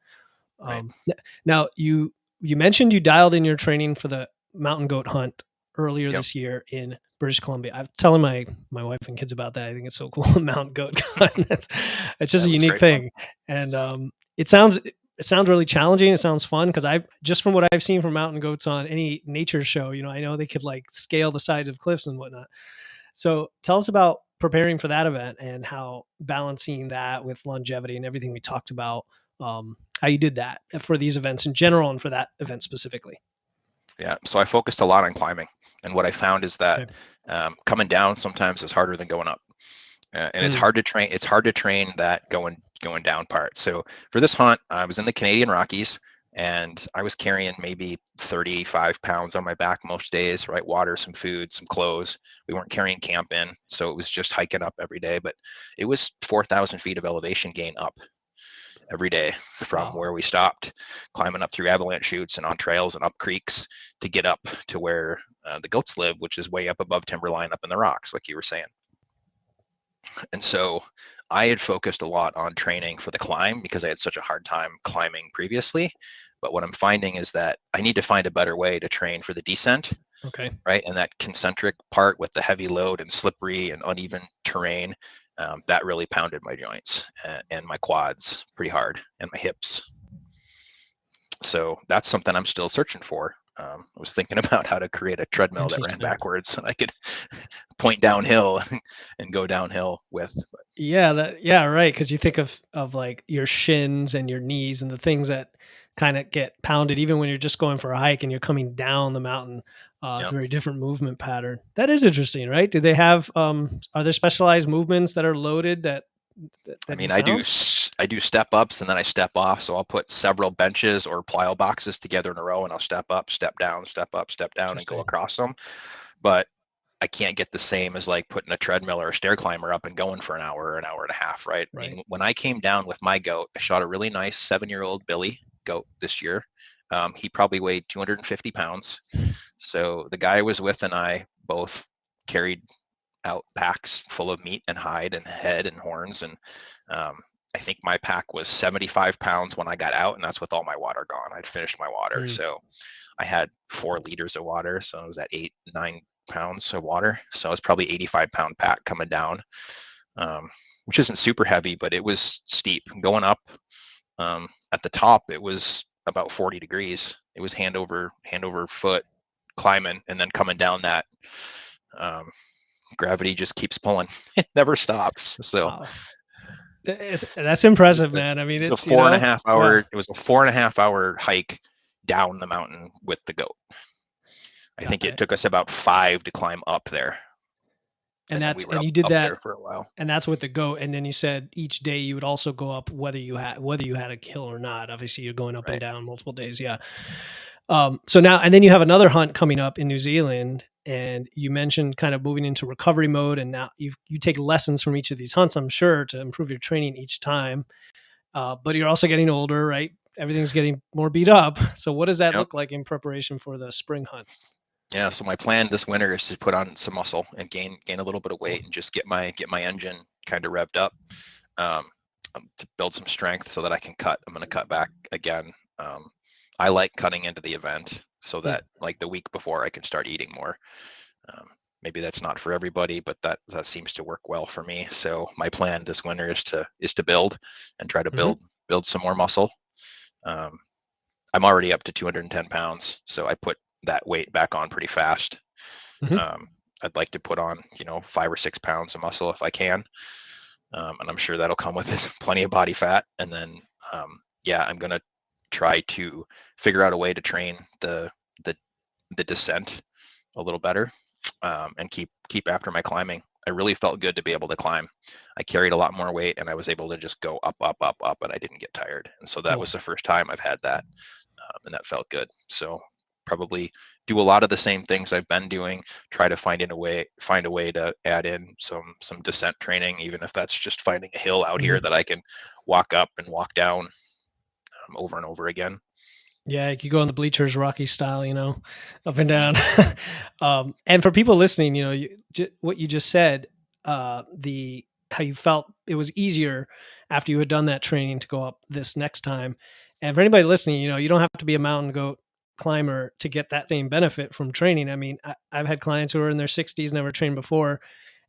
B: Right.
A: Now you mentioned you dialed in your training for the mountain goat hunt earlier
B: Yep.
A: this year in British Columbia. I'm telling my wife and kids about that. I think it's so cool. Mountain goat gun. That's it's just
B: That
A: a
B: was
A: unique
B: great fun.
A: thing, and it sounds really challenging. It sounds fun because I just from what I've seen from mountain goats on any nature show, I know they could like scale the sides of cliffs and whatnot. So tell us about preparing for that event and how balancing that with longevity and everything we talked about. How you did that for these events in general and for that event specifically.
B: Yeah, so I focused a lot on climbing, and what I found is that
A: Okay.
B: coming down sometimes is harder than going up, and it's
A: Mm,
B: hard to train. It's hard to train that going down part. So for this hunt, I was in the Canadian Rockies, and I was carrying maybe 35 pounds on my back most days. Right, water, some food, some clothes. We weren't carrying camp in, so it was just hiking up every day. But it was 4,000 feet of elevation gain up every day from
A: wow.
B: where we stopped, climbing up through avalanche chutes and on trails and up creeks to get up to where the goats live, which is way up above timberline up in the rocks, like you were saying. And so I had focused a lot on training for the climb because I had such a hard time climbing previously. But what I'm finding is that I need to find a better way to train for the descent,
A: Okay.
B: right? And that concentric part with the heavy load and slippery and uneven terrain, that really pounded my joints and my quads pretty hard and my hips. So that's something I'm still searching for. I was thinking about how to create a treadmill that ran
A: Interesting.
B: backwards and I could point downhill and go downhill with.
A: Yeah, right. Because you think of like your shins and your knees and the things that kind of get pounded even when you're just going for a hike and you're coming down the mountain. It's
B: Yeah,
A: a very different movement pattern. That is interesting, right? Do they have are there specialized movements that are loaded
B: I
A: that you
B: mean,
A: found?
B: I do step ups and then I step off. So I'll put several benches or plyo boxes together in a row, and I'll step up, step down, step up, step down, and go
A: Interesting.
B: across them. But I can't get the same as like putting a treadmill or a stair climber up and going for an hour or an hour and a half, right? I
A: Right.
B: mean, when I came down with my goat, I shot a really nice 7-year-old Billy goat this year. He probably weighed 250 pounds. So the guy I was with and I both carried out packs full of meat and hide and head and horns. And um, I think my pack was 75 pounds when I got out, and that's with all my water gone. I'd finished my water.
A: Mm,
B: So I had 4 liters of water. So I was at 9 pounds of water. So it was probably 85-pound pack coming down, um, which isn't super heavy, but it was steep. Going up at the top, it was about 40 degrees. It was hand over foot climbing and then coming down that. Um, Gravity just keeps pulling. It never stops. So
A: wow. That's
B: it was
A: impressive,
B: a, it
A: man. I mean,
B: was a
A: it's,
B: four and a half
A: yeah,
B: hour. It was a 4.5 hour hike down the mountain with the goat. I think
A: got
B: it
A: it.
B: took us about 5 to climb up there,
A: And
B: and then we were
A: and
B: up
A: you did
B: up there
A: that
B: for a while.
A: and that's with the goat. And then you said each day you would also go up whether you had a kill or not. Obviously, you're going up and
B: Right.
A: down multiple days. Yeah. So now and then you have another hunt coming up in New Zealand, and you mentioned kind of moving into recovery mode, and now you take lessons from each of these hunts, I'm sure, to improve your training each time. But you're also getting older, right? Everything's getting more beat up. So what does that
B: Yep.
A: look like in preparation for the spring hunt?
B: Yeah. So my plan this winter is to put on some muscle and gain a little bit of
A: Cool.
B: weight and just get my engine kind of revved up, um, to build some strength so that I can cut. I'm going to cut back again. Um, I like cutting into the event so
A: Hmm.
B: that like the week before I can start eating more. Um, Maybe that's not for everybody, but that seems to work well for me. So my plan this winter is to build and try to
A: Hmm.
B: build some more muscle. Um, I'm already up to 210 pounds, so I put that weight back on pretty fast.
A: Hmm.
B: Um, I'd like to put on 5 or 6 pounds of muscle if I can, and I'm sure that'll come with plenty of body fat. And then yeah, I'm gonna try to figure out a way to train the the descent a little better, and keep after my climbing. I really felt good to be able to climb. I carried a lot more weight and I was able to just go up, up, up, up, and I didn't get tired. And so that
A: Cool.
B: was the first time I've had that, and that felt good. So probably do a lot of the same things I've been doing. Try to find a way to add in some descent training, even if that's just finding a hill out here
A: Mhm.
B: that I can walk up and walk down, over and over again.
A: Yeah, you could go on the bleachers, Rocky style, up and
B: Hmm.
A: down. And for people listening, what you just said, the how you felt it was easier after you had done that training to go up this next time. And for anybody listening, you don't have to be a mountain goat climber to get that same benefit from training. I mean, I've had clients who are in their 60s, never trained before,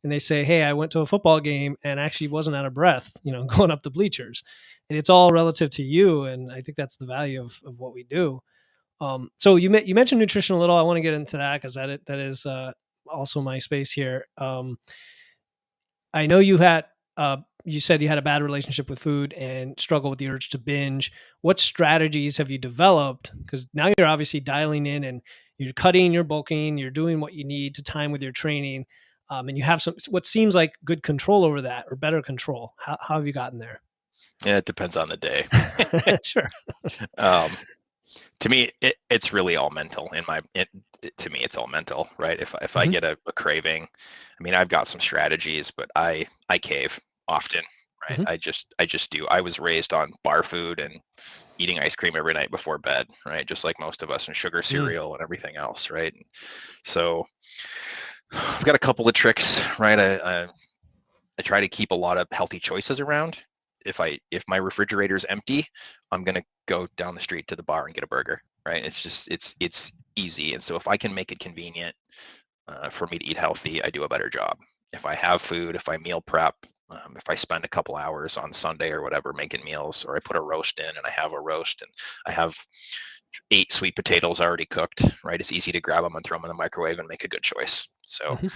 A: and they say, "Hey, I went to a football game and actually wasn't out of breath, going up the bleachers." And it's all relative to you, and I think that's the value of what we do. So you mentioned nutrition a little. I want to get into that because that is also my space here. I know you said you had a bad relationship with food and struggle with the urge to binge. What strategies have you developed? Because now you're obviously dialing in and you're cutting, you're bulking, you're doing what you need to time with your training, and you have some what seems like good control over that or better control. How have you gotten there?
B: Yeah, it depends on the day.
A: Sure.
B: Um, to me, it's really all mental. To me, it's all mental, right? If I
A: Hmm.
B: get a craving, I mean, I've got some strategies, but I cave often, right?
A: Hmm.
B: I just do. I was raised on bar food and eating ice cream every night before bed, right? Just like most of us, and sugar
A: Mm.
B: cereal and everything else, right? So I've got a couple of tricks, right? I try to keep a lot of healthy choices around. If my refrigerator's empty, I'm gonna go down the street to the bar and get a burger, right? It's easy, and so if I can make it convenient for me to eat healthy, I do a better job. If I have food, if I meal prep, if I spend a couple hours on Sunday or whatever making meals, or I put a roast in and I have a roast and I have 8 sweet potatoes already cooked, right? It's easy to grab them and throw them in the microwave and make a good choice. So
A: Hmm.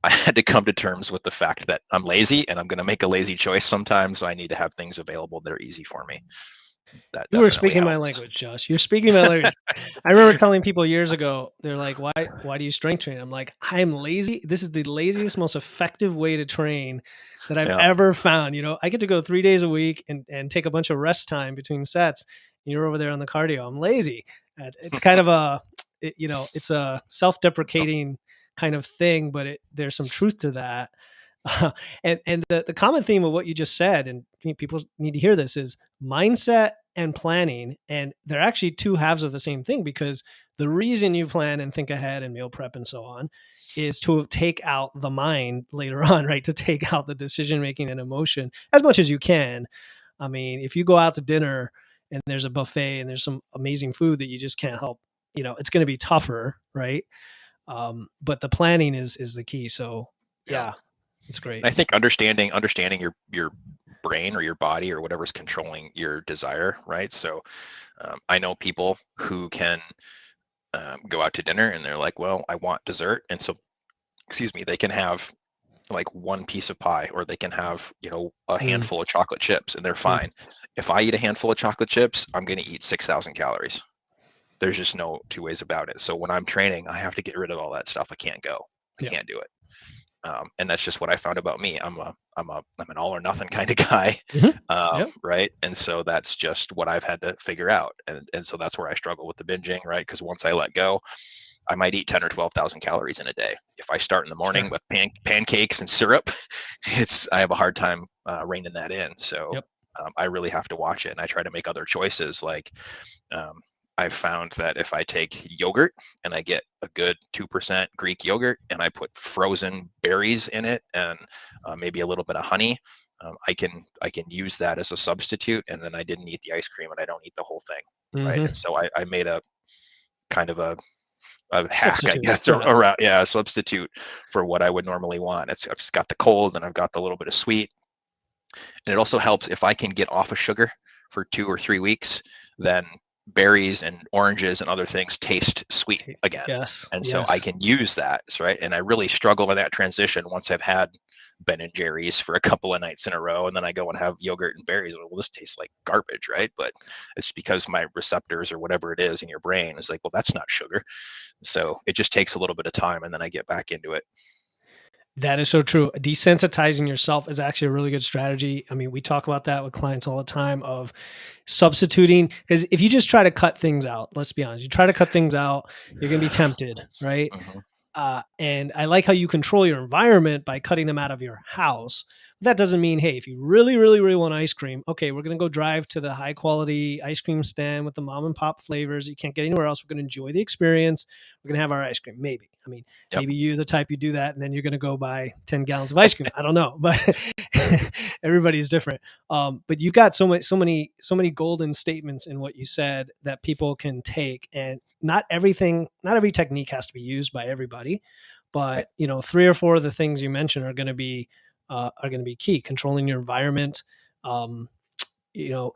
B: I had to come to terms with the fact that I'm lazy and I'm going to make a lazy choice sometimes. So I need to have things available that are easy for me. That
A: You were
B: definitely
A: speaking my
B: helps.
A: language, Josh. You're speaking my language. I remember telling people years ago, they're like, why do you strength train? I'm like, I'm lazy. This is the laziest, most effective way to train that I've
B: Yeah.
A: ever found. I get to go 3 days a week and take a bunch of rest time between sets. And you're over there on the cardio. I'm lazy. It's kind of it's a self-deprecating kind of thing, but there's some truth to that. And the common theme of what you just said, and people need to hear this, is mindset and planning. And they're actually two halves of the same thing, because the reason you plan and think ahead and meal prep and so on is to take out the mind later on, right? To take out the decision making and emotion as much as you can. I mean, if you go out to dinner and there's a buffet and there's some amazing food that you just can't help, it's going to be tougher, right? But the planning is the key. So
B: Yeah.
A: yeah, it's great.
B: I think understanding your brain or your body or whatever's controlling your desire, right? So I know people who can go out to dinner and they're like, well, I want dessert. And so, excuse me, they can have like one piece of pie or they can have, a
A: Mm,
B: handful of chocolate chips and they're
A: mm,
B: fine. If I eat a handful of chocolate chips, I'm going to eat 6,000 calories. There's just no two ways about it. So when I'm training, I have to get rid of all that stuff. I can't go. I
A: yeah.
B: can't do it. And that's just what I found about me. I'm an all or nothing kind of guy,
A: Mhm. Yep.
B: right? And so that's just what I've had to figure out, and so that's where I struggle with the binging, right? Because once I let go, I might eat 10 or 12,000 calories in a day. If I start in the morning
A: Sure.
B: with pancakes and syrup, I have a hard time reining that in. So
A: Yep.
B: I really have to watch it, and I try to make other choices like um, I've found that if I take yogurt and I get a good 2% Greek yogurt and I put frozen berries in it and maybe a little bit of honey, I can use that as a substitute. And then I didn't eat the ice cream and I don't eat the whole thing, right?
A: Hmm.
B: And so I made a kind of a hack, I
A: Substitute.
B: guess,
A: Yeah.
B: around, yeah, a substitute for what I would normally want. I've just got the cold and I've got the little bit of sweet, and it also helps if I can get off of sugar for 2 or 3 weeks, then berries and oranges and other things taste sweet again.
A: Yes.
B: And so I
A: Yes.
B: can use that, right? And I really struggle with that transition once I've had Ben and Jerry's for a couple of nights in a row, and then I go and have yogurt and berries. Well, this tastes like garbage, right? But it's because my receptors or whatever it is in your brain is like, well, that's not sugar. So it just takes a little bit of time, and then I get back into it.
A: That is so true. Desensitizing yourself is actually a really good strategy. I mean, we talk about that with clients all the time, of substituting, because if you just try to cut things out, let's be honest, you try to cut things out, you're going to be tempted, right?
B: Hmm.
A: And I like how you control your environment by cutting them out of your house. That doesn't mean, hey, if you really, really, really want ice cream, okay, we're going to go drive to the high quality ice cream stand with the mom and pop flavors you can't get anywhere else. We're going to enjoy the experience. We're going to have our ice cream, maybe. I mean,
B: Yep.
A: maybe you're the type you do that and then you're going to go buy 10 gallons of ice cream. I don't know, but everybody's different. But you've got so many golden statements in what you said that people can take, and not every technique has to be used by everybody,
B: Right.
A: but three or four of the things you mentioned are going to be key. Controlling your environment, um,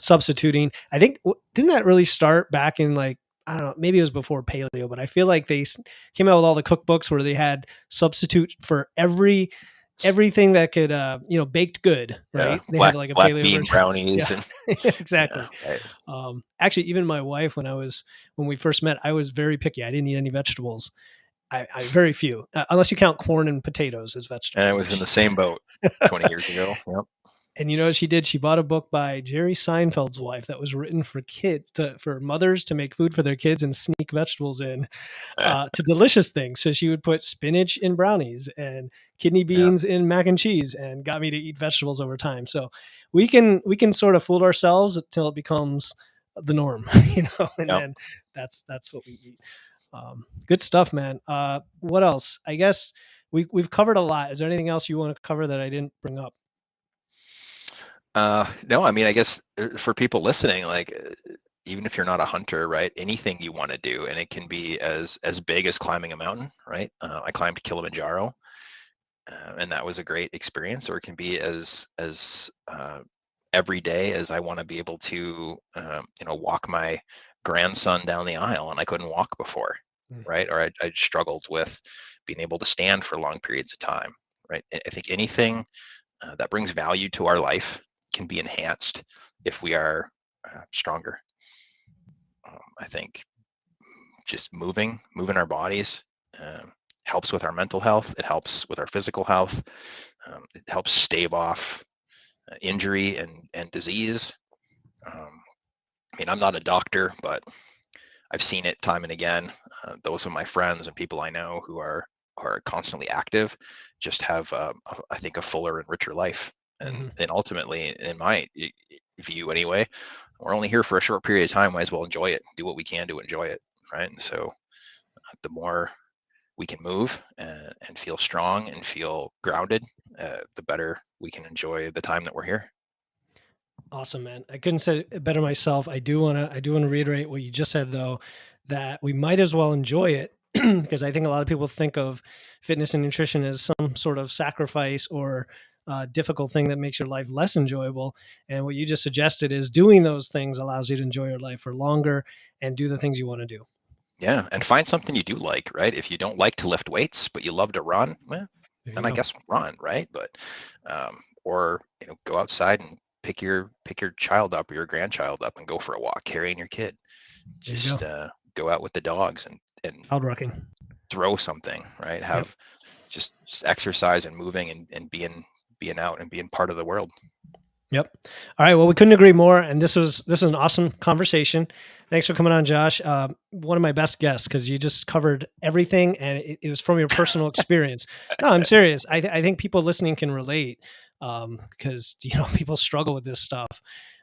A: substituting. I think didn't that really start back in, like, I don't know, maybe it was before paleo, but I feel like they came out with all the cookbooks where they had substitute for everything that could, baked good,
B: Yeah.
A: right? They had like a
B: Black
A: paleo
B: bean
A: version.
B: brownies
A: Yeah,
B: and yeah.
A: exactly.
B: Right.
A: Actually, even my wife, when we first met, I was very picky. I didn't eat any vegetables. I very few, unless you count corn and potatoes as
B: And I
A: vegetables,
B: was in
A: which
B: the same boat 20 years ago. Yep.
A: And you know what she did? She bought a book by Jerry Seinfeld's wife that was written for for mothers to make food for their kids and sneak vegetables in,
B: Yeah.
A: to delicious things. So she would put spinach in brownies and kidney
B: Yeah.
A: beans in mac and cheese, and got me to eat vegetables over time. So we can sort of fool ourselves until it becomes the norm, and
B: Yep.
A: then that's what we eat. Good stuff, man. What else? I guess we've covered a lot. Is there anything else you want to cover that I didn't bring up?
B: No, I mean, I guess for people listening, like even if you're not a hunter, right? Anything you want to do, and it can be as big as climbing a mountain, right? I climbed Kilimanjaro, and that was a great experience. Or it can be as every day as I want to be able to, walk my grandson down the aisle, and I couldn't walk before,
A: Mm.
B: right? Or I struggled with being able to stand for long periods of time, right? I think anything that brings value to our life can be enhanced if we are stronger. I think just moving our bodies um, helps with our mental health. It helps with our physical health. It helps stave off injury and disease. I mean, I'm not a doctor, but I've seen it time and again. Those of my friends and people I know who are constantly active just have, I think, a fuller and richer life. And
A: Hmm.
B: and ultimately, in my view, anyway, we're only here for a short period of time. Might as well enjoy it. Do what we can to enjoy it, right? And so, the more we can move and feel strong and feel grounded, the better we can enjoy the time that we're here.
A: Awesome, man. I couldn't say it better myself. I do want to reiterate what you just said, though, that we might as well enjoy it, because I think a lot of people think of fitness and nutrition as some sort of sacrifice or difficult thing that makes your life less enjoyable. And what you just suggested is doing those things allows you to enjoy your life for longer and do the things you want to do.
B: Yeah, and find something you do like, right? If you don't like to lift weights, but you love to run, well,
A: There
B: then
A: you
B: I
A: go.
B: guess run, right? But or go outside and pick your child up or your grandchild up and go for a walk, carrying your kid.
A: There you go.
B: Just go out with the dogs and
A: Child rocking.
B: throw something, right?
A: Yep.
B: Have just exercise and moving and being out and being part of the world.
A: Yep. All right. Well, we couldn't agree more, and this was an awesome conversation. Thanks for coming on, Josh. One of my best guests, because you just covered everything, and it was from your personal experience. No, I'm serious. I think people listening can relate, because people struggle with this stuff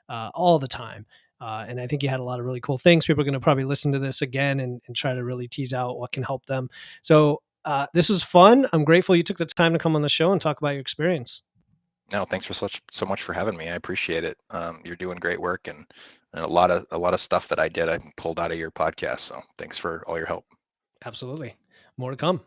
A: all the time. And I think you had a lot of really cool things. People are going to probably listen to this again and try to really tease out what can help them. So this was fun. I'm grateful you took the time to come on the show and talk about your experience.
B: No, thanks for so much for having me. I appreciate it. You're doing great work, and a lot of stuff that I did I pulled out of your podcast. So thanks for all your help.
A: Absolutely. More to come.